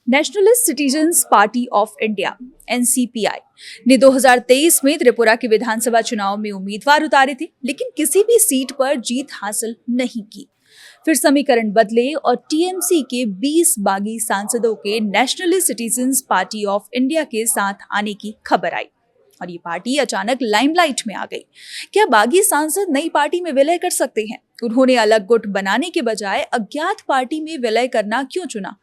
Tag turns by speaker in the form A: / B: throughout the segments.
A: Nationalist citizens party of India NCPI ने 2023 में त्रिपुरा के विधानसभा चुनाव में उम्मीदवार उतारे थे, लेकिन किसी भी सीट पर जीत हासिल नहीं की। फिर समीकरण बदले और टीएमसी के 20 बागी सांसदों के nationalist citizens party of India के साथ आने की खबर आई और ये पार्टी अचानक लाइमलाइट में आ गई। क्या बागी सांसद नई पार्टी में विलय कर सकते हैं? उन्होंने अलग गुट बनाने के बजाय अज्ञात पार्टी में विलय करना क्यों चुना?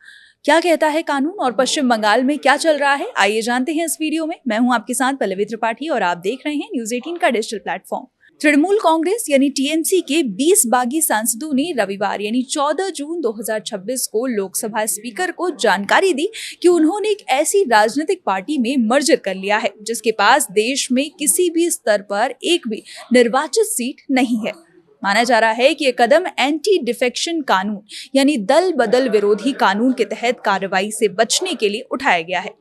A: क्या कहता है कानून और पश्चिम बंगाल में क्या चल रहा है, आइए जानते हैं इस वीडियो में। मैं हूं आपके साथ पल्लवी त्रिपाठी और आप देख रहे हैं न्यूज 18 का डिजिटल प्लेटफॉर्म। तृणमूल कांग्रेस यानी टीएमसी के 20 बागी सांसदों ने रविवार यानी 14 जून 2026 को लोकसभा स्पीकर को जानकारी दी कि उन्होंने एक ऐसी राजनीतिक पार्टी में मर्जर कर लिया है जिसके पास देश में किसी भी स्तर पर एक भी निर्वाचित सीट नहीं है। माना जा रहा है कि यह कदम एंटी डिफेक्शन कानून यानी दल बदल विरोधी कानून के तहत कार्रवाई से बचने के लिए उठाया गया है।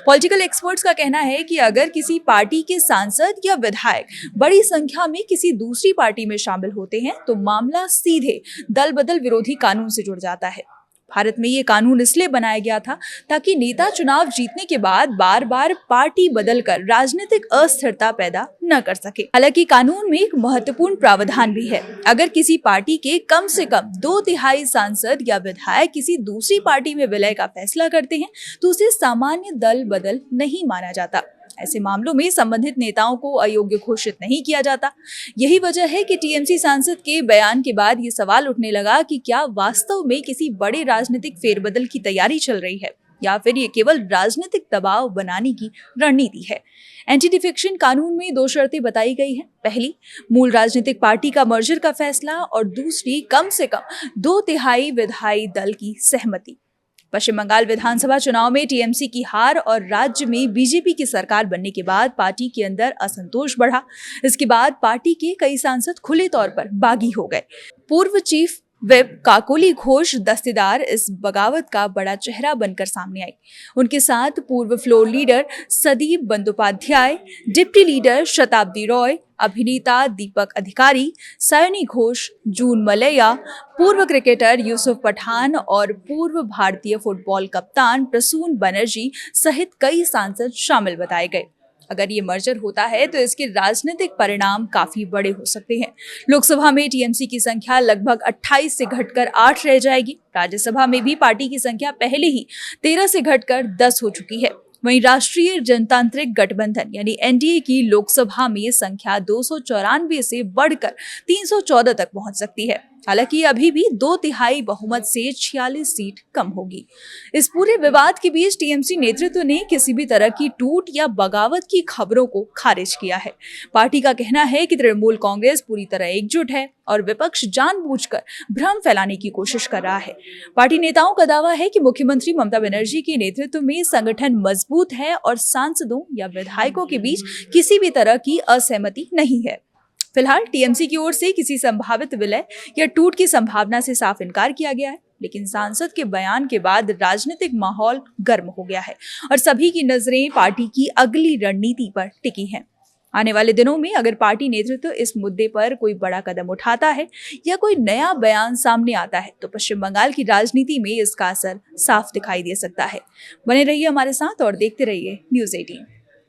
A: पॉलिटिकल एक्सपर्ट्स का कहना है कि अगर किसी पार्टी के सांसद या विधायक बड़ी संख्या में किसी दूसरी पार्टी में शामिल होते हैं तो मामला सीधे दल बदल विरोधी कानून से जुड़ जाता है। भारत में ये कानून इसलिए बनाया गया था ताकि नेता चुनाव जीतने के बाद बार बार पार्टी बदलकर राजनीतिक अस्थिरता पैदा न कर सके। हालांकि कानून में एक महत्वपूर्ण प्रावधान भी है। अगर किसी पार्टी के कम से कम 2/3 सांसद या विधायक किसी दूसरी पार्टी में विलय का फैसला करते हैं तो उसे सामान्य दल बदल नहीं माना जाता। ऐसे मामलों में संबंधित नेताओं को अयोग्य घोषित नहीं किया जाता। यही वजह है कि टीएमसी सांसद के बयान के बाद ये सवाल उठने लगा कि क्या वास्तव में किसी बड़े राजनीतिक फेरबदल की तैयारी चल रही है या फिर ये केवल राजनीतिक दबाव बनाने की रणनीति है। एंटी डिफेक्शन कानून में 2 शर्तें बताई गई हैं। पहली, मूल राजनीतिक पार्टी का मर्जर का फैसला और दूसरी, कम से कम 2/3 विधायी दल की सहमति। पश्चिम बंगाल विधानसभा चुनाव में टीएमसी की हार और राज्य में बीजेपी की सरकार बनने के बाद पार्टी के अंदर असंतोष बढ़ा। इसके बाद पार्टी के कई सांसद खुले तौर पर बागी हो गए। पूर्व चीफ विप काकोली घोष दस्तेदार इस बगावत का बड़ा चेहरा बनकर सामने आई। उनके साथ पूर्व floor leader Sudip Bandyopadhyay, deputy leader Shatabdi Roy, अभिनेता दीपक अधिकारी, सयनी घोष, जून मलैया, पूर्व क्रिकेटर यूसुफ पठान और पूर्व भारतीय फुटबॉल कप्तान प्रसून बनर्जी सहित कई सांसद शामिल बताए गए। अगर ये मर्जर होता है तो इसके राजनीतिक परिणाम काफी बड़े हो सकते हैं। लोकसभा में टीएमसी की संख्या लगभग 28 से घटकर 8 रह जाएगी। राज्यसभा में भी पार्टी की संख्या पहले ही 13 से घटकर 10 हो चुकी है। वहीं राष्ट्रीय जनतांत्रिक गठबंधन यानी एनडीए की लोकसभा में संख्या 294 से बढ़कर 314 तक पहुंच सकती है। हालांकि अभी भी 2/3 बहुमत से 46 सीट कम होगी। इस पूरे विवाद के बीच टीएमसी नेतृत्व ने किसी भी तरह की टूट या बगावत की खबरों को खारिज किया है। पार्टी का कहना है कि तृणमूल कांग्रेस पूरी तरह एकजुट है और विपक्ष जानबूझकर भ्रम फैलाने की कोशिश कर रहा है। पार्टी नेताओं का दावा है कि मुख्यमंत्री ममता बनर्जी के नेतृत्व में संगठन मजबूत है और सांसदों या विधायकों के बीच किसी भी तरह की असहमति नहीं है। फिलहाल टीएमसी की ओर से किसी संभावित विलय या टूट की संभावना से साफ इनकार किया गया है, लेकिन सांसद के बयान के बाद राजनीतिक माहौल गर्म हो गया है और सभी की नजरें पार्टी की अगली रणनीति पर टिकी हैं। आने वाले दिनों में अगर पार्टी नेतृत्व इस मुद्दे पर कोई बड़ा कदम उठाता है या कोई नया बयान सामने आता है तो पश्चिम बंगाल की राजनीति में इसका असर साफ दिखाई दे सकता है। बने रहिए हमारे साथ और देखते रहिए न्यूज 18।